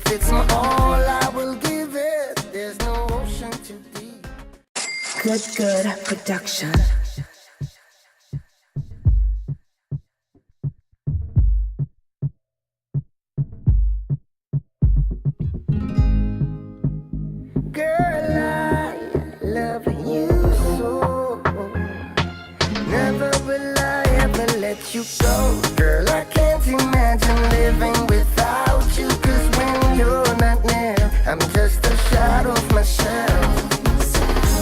If it's my all, I will give it. There's no ocean too deep. Good production. Girl, I love you so. Never will I ever let you go. Girl, I can't imagine living without you. Cause when you're not near, I'm just a shadow of myself.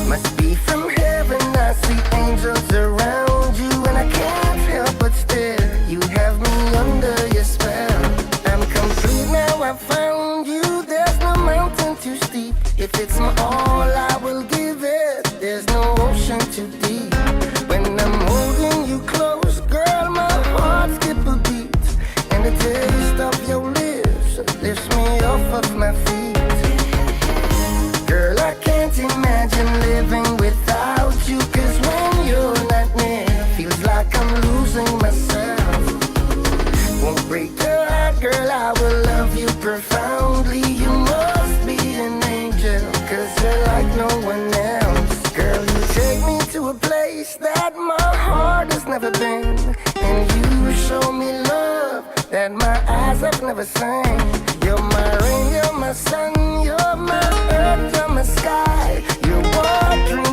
Must be from heaven, I see angels around you. And I can't help but stare. You have me under your spell. I'm complete now, I found you. There's no mountain too steep. If it's my all, I will give it. There's no ocean too deep. When I'm holding you close, girl, my heart skip a beat. And the taste of your lips lifts me off of my feet. Girl, I can't imagine living without you. Cause when you're not near, feels like I'm losing myself. Won't break your heart, girl, I will love you profoundly. You must be an angel, cause you're like no one else. Girl, you take me to a place that my heart has never been. And you show me love that my eyes have never seen. You're my rain, you're my sun, you're my earth, you're my sky. You're what dreams